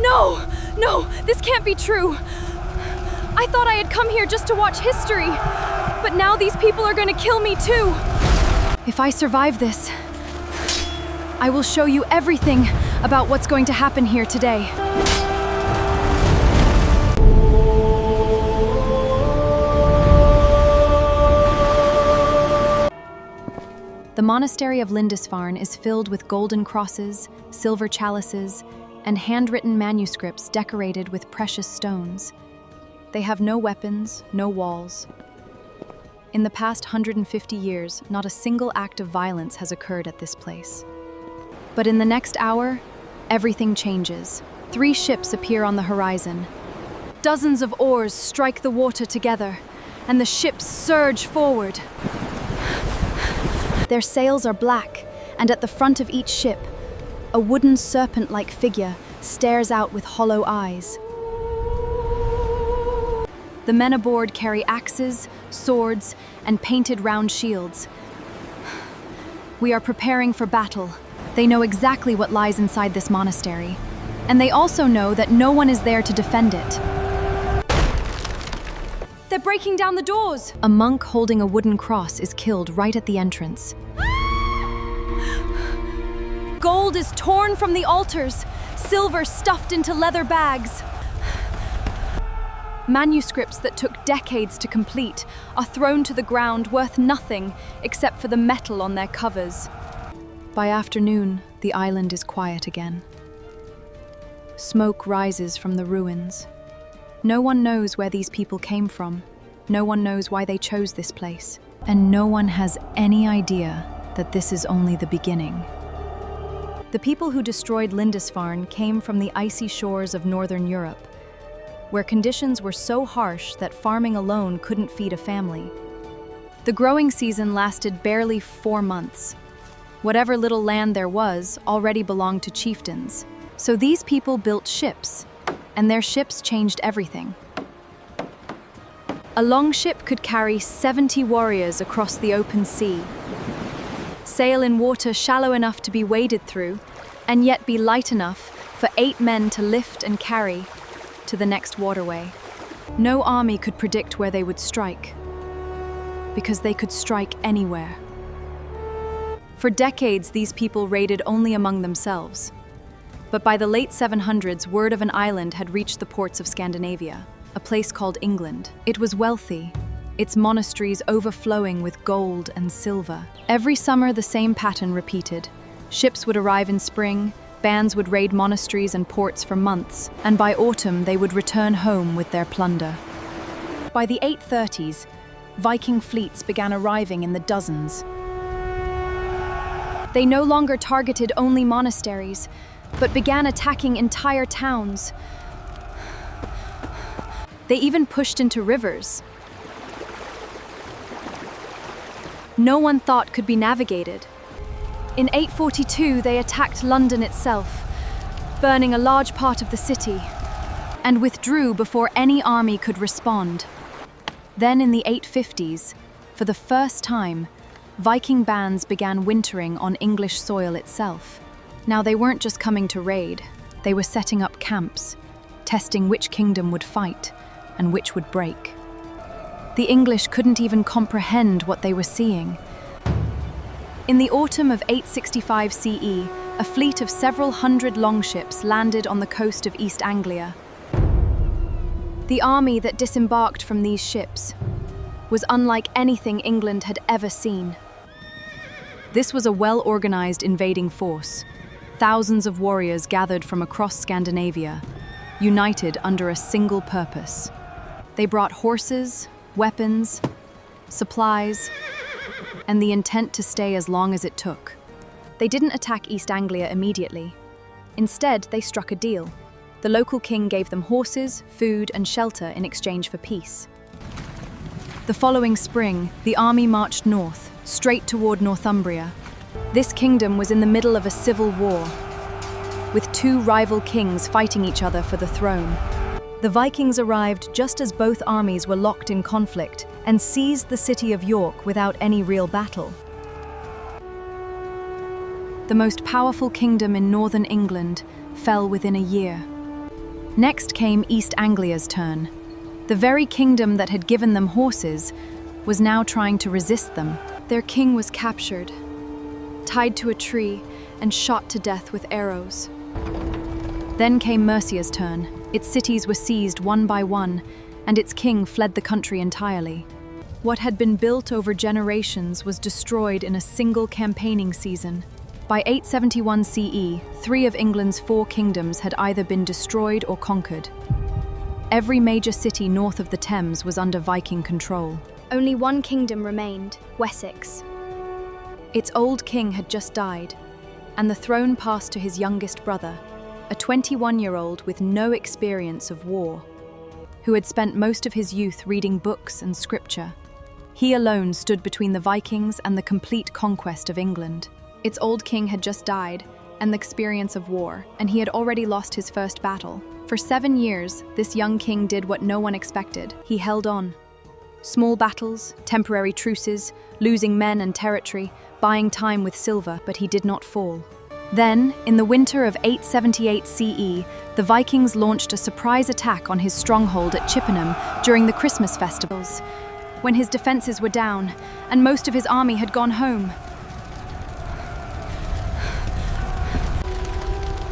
No! No, this can't be true. I thought I had come here just to watch history, but now these people are going to kill me too. If I survive this, I will show you everything about what's going to happen here today. The monastery of Lindisfarne is filled with golden crosses, silver chalices, and handwritten manuscripts decorated with precious stones. They have no weapons, no walls. In the past 150 years, not a single act of violence has occurred at this place. But in the next hour, everything changes. 3 ships appear on the horizon. Dozens of oars strike the water together, and the ships surge forward. Their sails are black, and at the front of each ship, a wooden serpent-like figure stares out with hollow eyes. The men aboard carry axes, swords, and painted round shields. We are preparing for battle. They know exactly what lies inside this monastery, and they also know that no one is there to defend it. They're breaking down the doors! A monk holding a wooden cross is killed right at the entrance. Gold is torn from the altars, silver stuffed into leather bags. Manuscripts that took decades to complete are thrown to the ground, worth nothing except for the metal on their covers. By afternoon, the island is quiet again. Smoke rises from the ruins. No one knows where these people came from. No one knows why they chose this place. And no one has any idea that this is only the beginning. The people who destroyed Lindisfarne came from the icy shores of northern Europe, where conditions were so harsh that farming alone couldn't feed a family. The growing season lasted barely 4 months. Whatever little land there was already belonged to chieftains. So these people built ships, and their ships changed everything. A longship could carry 70 warriors across the open sea, sail in water shallow enough to be waded through, and yet be light enough for 8 men to lift and carry to the next waterway. No army could predict where they would strike, because they could strike anywhere. For decades, these people raided only among themselves. But by the late 700s, word of an island had reached the ports of Scandinavia, a place called England. It was wealthy, its monasteries overflowing with gold and silver. Every summer, the same pattern repeated. Ships would arrive in spring, bands would raid monasteries and ports for months, and by autumn they would return home with their plunder. By the 830s, Viking fleets began arriving in the dozens. They no longer targeted only monasteries, but began attacking entire towns. They even pushed into rivers no one thought could be navigated. In 842, they attacked London itself, burning a large part of the city, and withdrew before any army could respond. Then in the 850s, for the first time, Viking bands began wintering on English soil itself. Now they weren't just coming to raid, they were setting up camps, testing which kingdom would fight and which would break. The English couldn't even comprehend what they were seeing. In the autumn of 865 CE, a fleet of several hundred longships landed on the coast of East Anglia. The army that disembarked from these ships was unlike anything England had ever seen. This was a well-organized invading force. Thousands of warriors gathered from across Scandinavia, united under a single purpose. They brought horses, weapons, supplies, and the intent to stay as long as it took. They didn't attack East Anglia immediately. Instead, they struck a deal. The local king gave them horses, food, and shelter in exchange for peace. The following spring, the army marched north, straight toward Northumbria. This kingdom was in the middle of a civil war, with 2 rival kings fighting each other for the throne. The Vikings arrived just as both armies were locked in conflict and seized the city of York without any real battle. The most powerful kingdom in northern England fell within a year. Next came East Anglia's turn. The very kingdom that had given them horses was now trying to resist them. Their king was captured, tied to a tree, and shot to death with arrows. Then came Mercia's turn. Its cities were seized one by one, and its king fled the country entirely. What had been built over generations was destroyed in a single campaigning season. By 871 CE, 3 of England's 4 kingdoms had either been destroyed or conquered. Every major city north of the Thames was under Viking control. Only one kingdom remained, Wessex. Its old king had just died, and the throne passed to his youngest brother, a 21-year-old with no experience of war, who had spent most of his youth reading books and scripture. He alone stood between the Vikings and the complete conquest of England. Its old king had just died, and the experience of war, and he had already lost his first battle. For 7 years, this young king did what no one expected. He held on. Small battles, temporary truces, losing men and territory, buying time with silver, but he did not fall. Then, in the winter of 878 CE, the Vikings launched a surprise attack on his stronghold at Chippenham during the Christmas festivals, when his defenses were down and most of his army had gone home.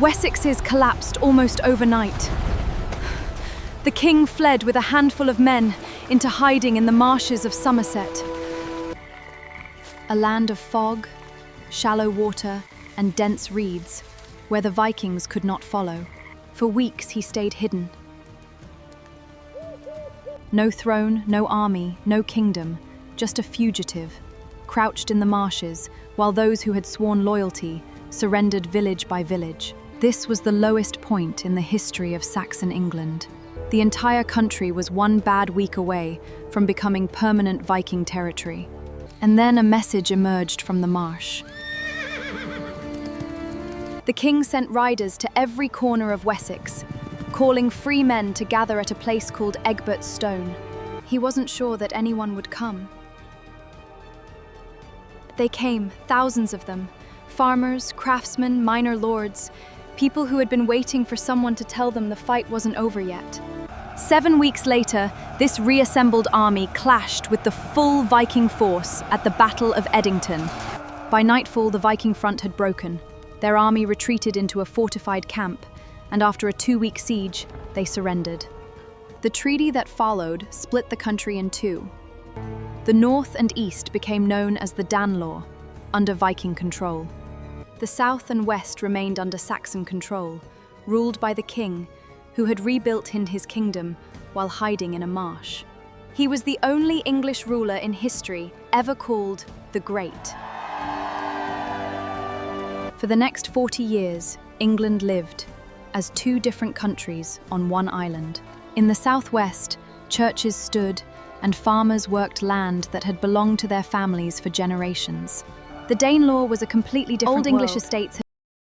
Wessex's collapsed almost overnight. The king fled with a handful of men into hiding in the marshes of Somerset, a land of fog, shallow water, and dense reeds, where the Vikings could not follow. For weeks he stayed hidden. No throne, no army, no kingdom, just a fugitive, crouched in the marshes, while those who had sworn loyalty surrendered village by village. This was the lowest point in the history of Saxon England. The entire country was one bad week away from becoming permanent Viking territory. And then a message emerged from the marsh. The king sent riders to every corner of Wessex, calling free men to gather at a place called Egbert's Stone. He wasn't sure that anyone would come. They came, thousands of them, farmers, craftsmen, minor lords, people who had been waiting for someone to tell them the fight wasn't over yet. 7 weeks later, this reassembled army clashed with the full Viking force at the Battle of Edington. By nightfall, the Viking front had broken. Their army retreated into a fortified camp, and after a 2-week siege, they surrendered. The treaty that followed split the country in two. The north and east became known as the Danelaw, under Viking control. The south and west remained under Saxon control, ruled by the king, who had rebuilt his kingdom while hiding in a marsh. He was the only English ruler in history ever called the Great. For the next 40 years, England lived as 2 different countries on one island. In the southwest, churches stood and farmers worked land that had belonged to their families for generations. The Danelaw was a completely different Old English world. estates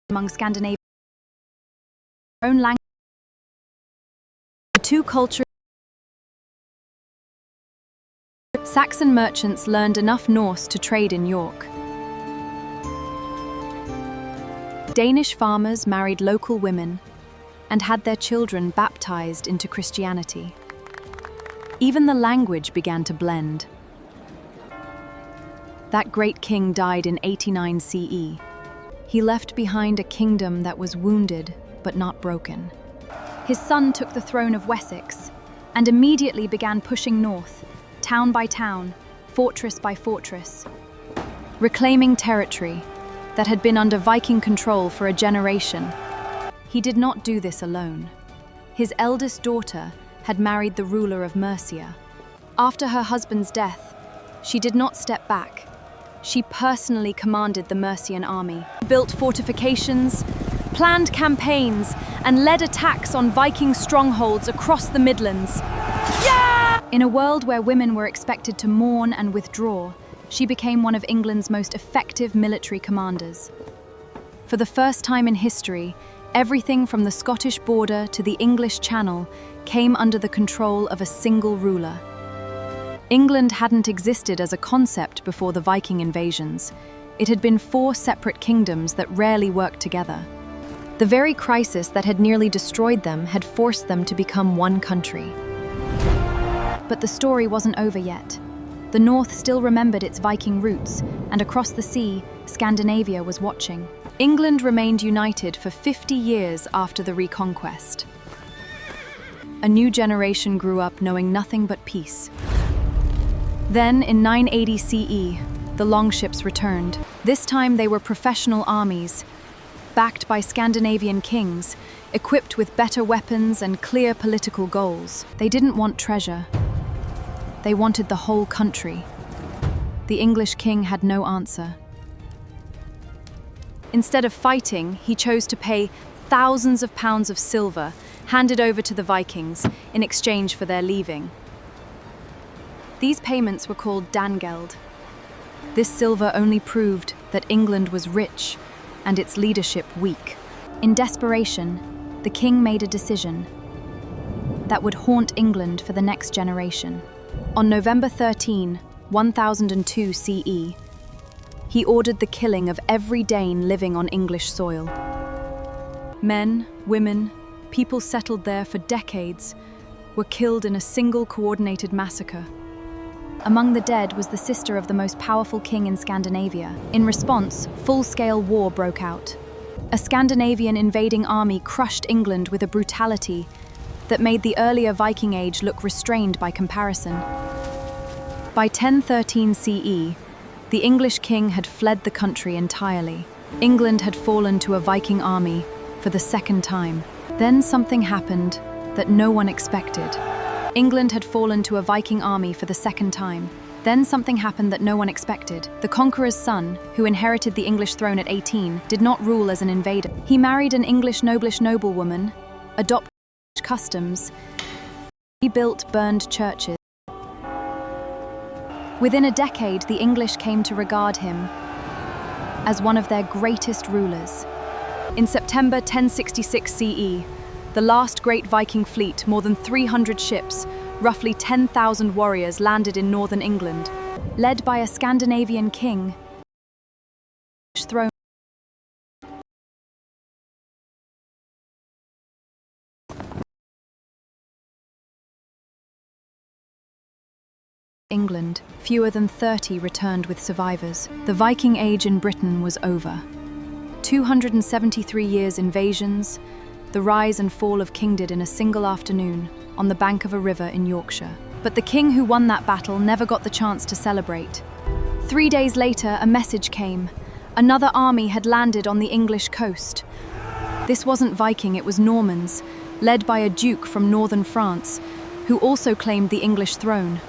among Scandinavian, their own language. The 2 cultures. Saxon merchants learned enough Norse to trade in York. Danish farmers married local women and had their children baptized into Christianity. Even the language began to blend. That great king died in 89 CE. He left behind a kingdom that was wounded but not broken. His son took the throne of Wessex and immediately began pushing north, town by town, fortress by fortress, reclaiming territory that had been under Viking control for a generation. He did not do this alone. His eldest daughter had married the ruler of Mercia. After her husband's death, she did not step back. She personally commanded the Mercian army, built fortifications, planned campaigns, and led attacks on Viking strongholds across the Midlands. Yeah! In a world where women were expected to mourn and withdraw, she became one of England's most effective military commanders. For the first time in history, everything from the Scottish border to the English Channel came under the control of a single ruler. England hadn't existed as a concept before the Viking invasions. It had been 4 separate kingdoms that rarely worked together. The very crisis that had nearly destroyed them had forced them to become one country. But the story wasn't over yet. The North still remembered its Viking roots, and across the sea, Scandinavia was watching. England remained united for 50 years after the Reconquest. A new generation grew up knowing nothing but peace. Then, in 980 CE, the longships returned. This time they were professional armies, backed by Scandinavian kings, equipped with better weapons and clear political goals. They didn't want treasure. They wanted the whole country. The English king had no answer. Instead of fighting, he chose to pay thousands of pounds of silver handed over to the Vikings in exchange for their leaving. These payments were called Dangeld. This silver only proved that England was rich and its leadership weak. In desperation, the king made a decision that would haunt England for the next generation. On November 13, 1002 CE, he ordered the killing of every Dane living on English soil. Men, women, people settled there for decades were killed in a single coordinated massacre. Among the dead was the sister of the most powerful king in Scandinavia. In response, full-scale war broke out. A Scandinavian invading army crushed England with a brutality that made the earlier Viking Age look restrained by comparison. By 1013 CE, the English king had fled the country entirely. England had fallen to a Viking army for the second time. Then something happened that no one expected. England had fallen to a Viking army for the second time. Then something happened that no one expected. The conqueror's son, who inherited the English throne at 18, did not rule as an invader. He married an English noblish noblewoman, adopted customs, rebuilt burned churches. Within a decade, the English came to regard him as one of their greatest rulers. In September 1066 CE, the last great Viking fleet, more than 300 ships, roughly 10,000 warriors, landed in northern England. Led by a Scandinavian king, throne England, fewer than 30 returned with survivors. The Viking Age in Britain was over. 273 years invasions, the rise and fall of kingdom in a single afternoon on the bank of a river in Yorkshire. But the king who won that battle never got the chance to celebrate. 3 days later, a message came. Another army had landed on the English coast. This wasn't Viking, it was Normans, led by a duke from northern France, who also claimed the English throne.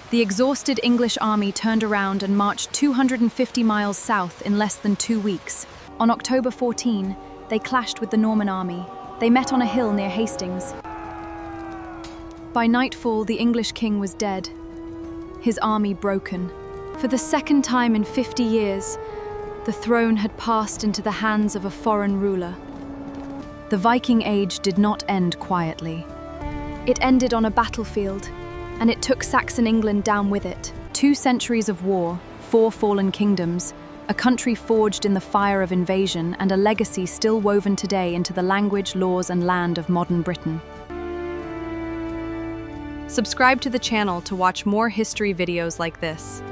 The exhausted English army turned around and marched 250 miles south in less than 2 weeks. On October 14, they clashed with the Norman army. They met on a hill near Hastings. By nightfall, the English king was dead, his army broken. For the second time in 50 years, the throne had passed into the hands of a foreign ruler. The Viking Age did not end quietly. It ended on a battlefield, and it took Saxon England down with it. 2 centuries of war, 4 fallen kingdoms, a country forged in the fire of invasion, and a legacy still woven today into the language, laws, and land of modern Britain. Subscribe to the channel to watch more history videos like this.